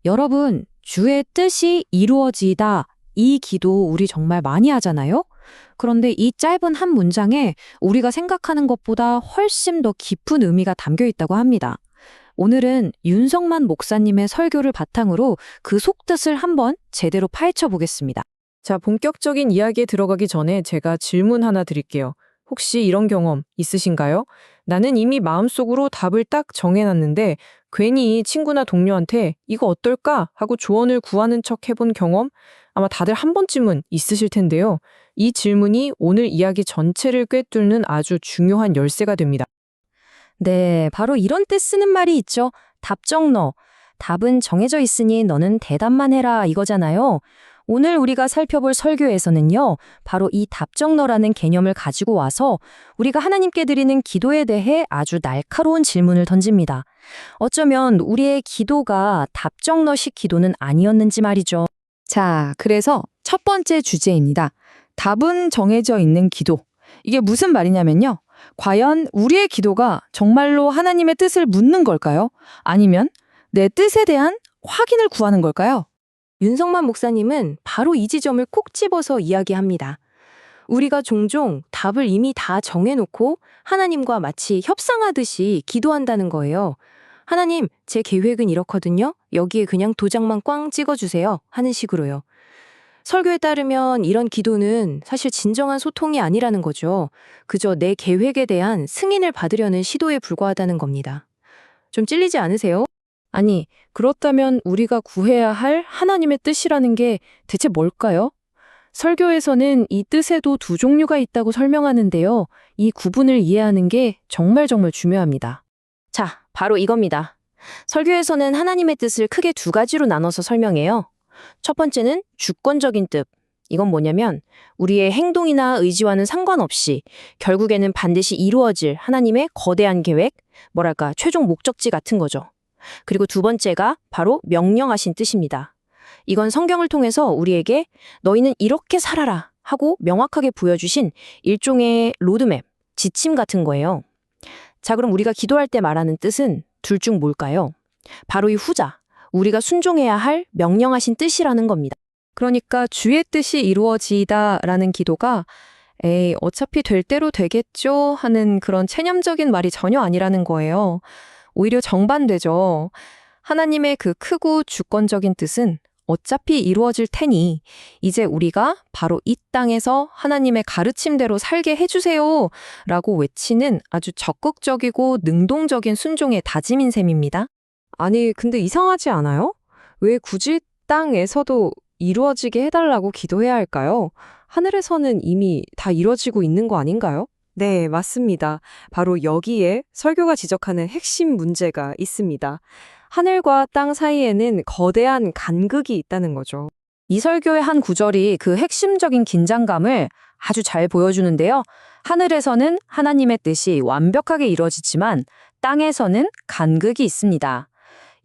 여러분, 주의 뜻이 이루어지다. 이 기도 우리 정말 많이 하잖아요? 그런데 이 짧은 한 문장에 우리가 생각하는 것보다 훨씬 더 깊은 의미가 담겨 있다고 합니다. 오늘은 윤성만 목사님의 설교를 바탕으로 그 속뜻을 한번 제대로 파헤쳐 보겠습니다. 자, 본격적인 이야기에 들어가기 전에 제가 질문 하나 드릴게요. 혹시 이런 경험 있으신가요? 나는 이미 마음속으로 답을 딱 정해놨는데 괜히 친구나 동료한테 이거 어떨까 하고 조언을 구하는 척 해본 경험? 아마 다들 한 번쯤은 있으실 텐데요. 이 질문이 오늘 이야기 전체를 꿰뚫는 아주 중요한 열쇠가 됩니다. 네, 바로 이런 때 쓰는 말이 있죠. 답정너. 답은 정해져 있으니 너는 대답만 해라 이거잖아요. 오늘 우리가 살펴볼 설교에서는요, 바로 이 답정너라는 개념을 가지고 와서 우리가 하나님께 드리는 기도에 대해 아주 날카로운 질문을 던집니다. 어쩌면 우리의 기도가 답정너식 기도는 아니었는지 말이죠. 자, 그래서 첫 번째 주제입니다. 답은 정해져 있는 기도. 이게 무슨 말이냐면요. 과연 우리의 기도가 정말로 하나님의 뜻을 묻는 걸까요? 아니면 내 뜻에 대한 확인을 구하는 걸까요? 윤성만 목사님은 바로 이 지점을 콕 집어서 이야기합니다. 우리가 종종 답을 이미 다 정해놓고 하나님과 마치 협상하듯이 기도한다는 거예요. 하나님, 제 계획은 이렇거든요. 여기에 그냥 도장만 꽝 찍어주세요. 하는 식으로요. 설교에 따르면 이런 기도는 사실 진정한 소통이 아니라는 거죠. 그저 내 계획에 대한 승인을 받으려는 시도에 불과하다는 겁니다. 좀 찔리지 않으세요? 아니, 그렇다면 우리가 구해야 할 하나님의 뜻이라는 게 대체 뭘까요? 설교에서는 이 뜻에도 두 종류가 있다고 설명하는데요. 이 구분을 이해하는 게 정말 중요합니다. 자, 바로 이겁니다. 설교에서는 하나님의 뜻을 크게 두 가지로 나눠서 설명해요. 첫 번째는 주권적인 뜻. 이건 뭐냐면 우리의 행동이나 의지와는 상관없이 결국에는 반드시 이루어질 하나님의 거대한 계획, 뭐랄까 최종 목적지 같은 거죠. 그리고 두 번째가 바로 명령하신 뜻입니다. 이건 성경을 통해서 우리에게 너희는 이렇게 살아라 하고 명확하게 보여주신 일종의 로드맵, 지침 같은 거예요. 자, 그럼 우리가 기도할 때 말하는 뜻은 둘 중 뭘까요? 바로 이 후자, 우리가 순종해야 할 명령하신 뜻이라는 겁니다. 그러니까 주의 뜻이 이루어지다라는 기도가 어차피 될 대로 되겠죠 하는 그런 체념적인 말이 전혀 아니라는 거예요. 오히려 정반대죠. 하나님의 그 크고 주권적인 뜻은 어차피 이루어질 테니 이제 우리가 바로 이 땅에서 하나님의 가르침대로 살게 해주세요 라고 외치는 아주 적극적이고 능동적인 순종의 다짐인 셈입니다. 아니, 근데 이상하지 않아요? 왜 굳이 땅에서도 이루어지게 해달라고 기도해야 할까요? 하늘에서는 이미 다 이루어지고 있는 거 아닌가요? 네, 맞습니다. 바로 여기에 설교가 지적하는 핵심 문제가 있습니다. 하늘과 땅 사이에는 거대한 간극이 있다는 거죠. 이 설교의 한 구절이 그 핵심적인 긴장감을 아주 잘 보여주는데요. 하늘에서는 하나님의 뜻이 완벽하게 이루어지지만 땅에서는 간극이 있습니다.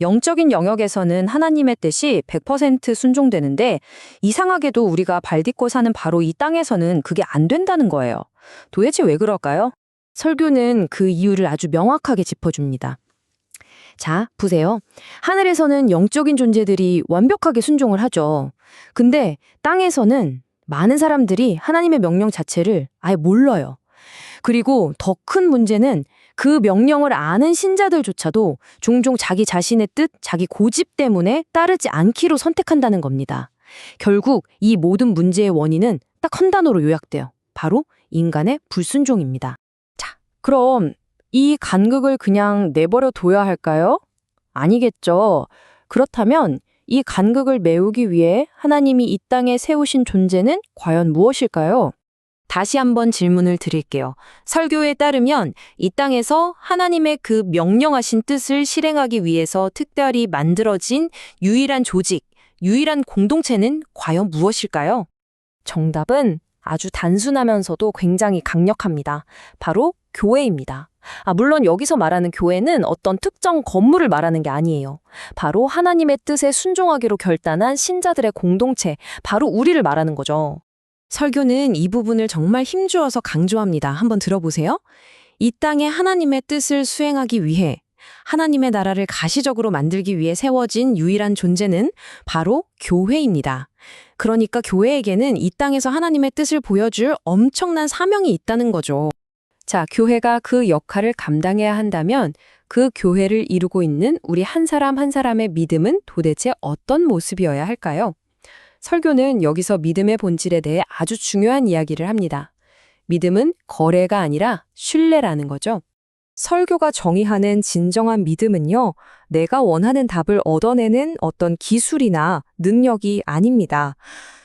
영적인 영역에서는 하나님의 뜻이 100% 순종되는데 이상하게도 우리가 발딛고 사는 바로 이 땅에서는 그게 안 된다는 거예요. 도대체 왜 그럴까요? 설교는 그 이유를 아주 명확하게 짚어줍니다. 자, 보세요. 하늘에서는 영적인 존재들이 완벽하게 순종을 하죠. 근데 땅에서는 많은 사람들이 하나님의 명령 자체를 아예 몰라요. 그리고 더 큰 문제는 그 명령을 아는 신자들조차도 종종 자기 자신의 뜻, 자기 고집 때문에 따르지 않기로 선택한다는 겁니다. 결국 이 모든 문제의 원인은 딱 한 단어로 요약돼요. 바로 인간의 불순종입니다. 자, 그럼 이 간극을 그냥 내버려 둬야 할까요? 아니겠죠. 그렇다면 이 간극을 메우기 위해 하나님이 이 땅에 세우신 존재는 과연 무엇일까요? 다시 한번 질문을 드릴게요. 설교에 따르면 이 땅에서 하나님의 그 명령하신 뜻을 실행하기 위해서 특별히 만들어진 유일한 조직, 유일한 공동체는 과연 무엇일까요? 정답은 아주 단순하면서도 굉장히 강력합니다. 바로 교회입니다. 물론 여기서 말하는 교회는 어떤 특정 건물을 말하는 게 아니에요. 바로 하나님의 뜻에 순종하기로 결단한 신자들의 공동체, 바로 우리를 말하는 거죠. 설교는 이 부분을 정말 힘주어서 강조합니다. 한번 들어보세요. 이 땅에 하나님의 뜻을 수행하기 위해 하나님의 나라를 가시적으로 만들기 위해 세워진 유일한 존재는 바로 교회입니다. 그러니까 교회에게는 이 땅에서 하나님의 뜻을 보여줄 엄청난 사명이 있다는 거죠. 자, 교회가 그 역할을 감당해야 한다면 그 교회를 이루고 있는 우리 한 사람 한 사람의 믿음은 도대체 어떤 모습이어야 할까요? 설교는 여기서 믿음의 본질에 대해 아주 중요한 이야기를 합니다. 믿음은 거래가 아니라 신뢰라는 거죠. 설교가 정의하는 진정한 믿음은요, 내가 원하는 답을 얻어내는 어떤 기술이나 능력이 아닙니다.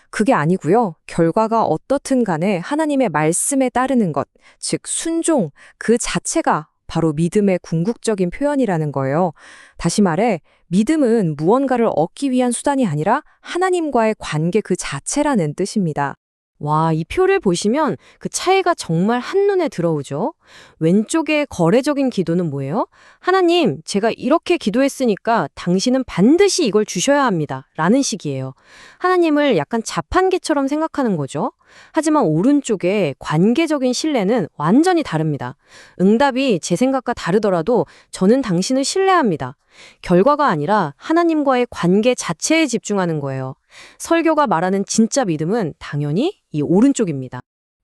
그게 아니고요, 결과가 어떻든 간에 하나님의 말씀에 따르는 것, 즉 순종, 그 자체가 바로 믿음의 궁극적인 표현이라는 거예요. 다시 말해, 믿음은 무언가를 얻기 위한 수단이 아니라 하나님과의 관계 그 자체라는 뜻입니다. 와, 이 표를 보시면 그 차이가 정말 한눈에 들어오죠. 왼쪽의 거래적인 기도는 뭐예요? 하나님, 제가 이렇게 기도했으니까 당신은 반드시 이걸 주셔야 합니다. 라는 식이에요. 하나님을 약간 자판기처럼 생각하는 거죠. 하지만 오른쪽의 관계적인 신뢰는 완전히 다릅니다. 응답이 제 생각과 다르더라도 저는 당신을 신뢰합니다. 결과가 아니라 하나님과의 관계 자체에 집중하는 거예요. 설교가 말하는 진짜 믿음은 당연히 이 오른쪽입니다.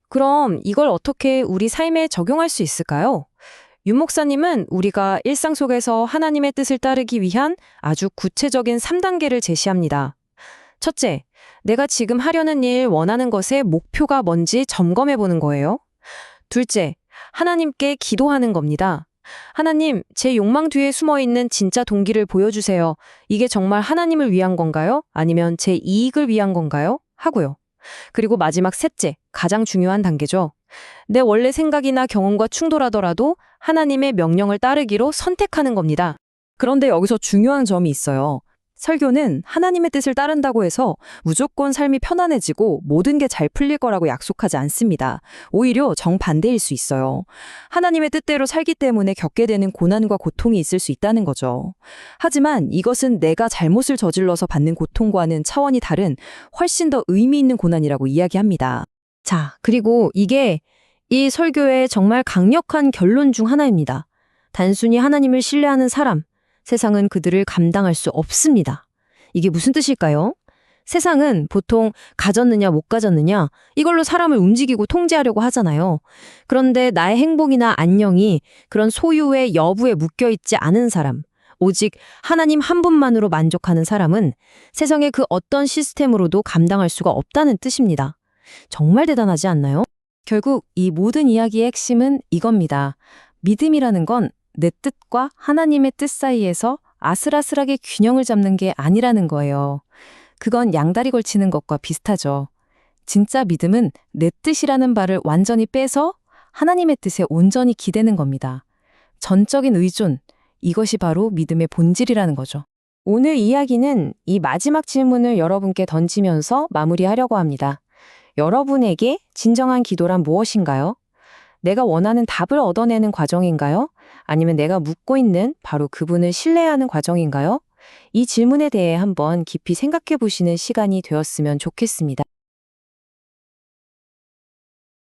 그럼 이걸 어떻게 우리 삶에 적용할 수 있을까요? 윤 목사님은 우리가 일상 속에서 하나님의 뜻을 따르기 위한 아주 구체적인 3단계를 제시합니다. 첫째, 내가 지금 하려는 일, 원하는 것의 목표가 뭔지 점검해 보는 거예요. 둘째, 하나님께 기도하는 겁니다. 하나님, 제 욕망 뒤에 숨어 있는 진짜 동기를 보여주세요. 이게 정말 하나님을 위한 건가요? 아니면 제 이익을 위한 건가요? 하고요. 그리고 마지막 셋째, 가장 중요한 단계죠. 내 원래 생각이나 경험과 충돌하더라도 하나님의 명령을 따르기로 선택하는 겁니다. 그런데 여기서 중요한 점이 있어요. 설교는 하나님의 뜻을 따른다고 해서 무조건 삶이 편안해지고 모든 게 잘 풀릴 거라고 약속하지 않습니다. 오히려 정반대일 수 있어요. 하나님의 뜻대로 살기 때문에 겪게 되는 고난과 고통이 있을 수 있다는 거죠. 하지만 이것은 내가 잘못을 저질러서 받는 고통과는 차원이 다른 훨씬 더 의미 있는 고난이라고 이야기합니다. 자, 그리고 이게 이 설교의 정말 강력한 결론 중 하나입니다. 단순히 하나님을 신뢰하는 사람, 세상은 그들을 감당할 수 없습니다. 이게 무슨 뜻일까요? 세상은 보통 가졌느냐 못 가졌느냐 이걸로 사람을 움직이고 통제하려고 하잖아요. 그런데 나의 행복이나 안녕이 그런 소유의 여부에 묶여있지 않은 사람, 오직 하나님 한 분만으로 만족하는 사람은 세상의 그 어떤 시스템으로도 감당할 수가 없다는 뜻입니다. 정말 대단하지 않나요? 결국 이 모든 이야기의 핵심은 이겁니다. 믿음이라는 건 내 뜻과 하나님의 뜻 사이에서 아슬아슬하게 균형을 잡는 게 아니라는 거예요. 그건 양다리 걸치는 것과 비슷하죠. 진짜 믿음은 내 뜻이라는 바를 완전히 빼서 하나님의 뜻에 온전히 기대는 겁니다. 전적인 의존, 이것이 바로 믿음의 본질이라는 거죠. 오늘 이야기는 이 마지막 질문을 여러분께 던지면서 마무리하려고 합니다. 여러분에게 진정한 기도란 무엇인가요? 내가 원하는 답을 얻어내는 과정인가요? 아니면 내가 묻고 있는 바로 그분을 신뢰하는 과정인가요? 이 질문에 대해 한번 깊이 생각해 보시는 시간이 되었으면 좋겠습니다.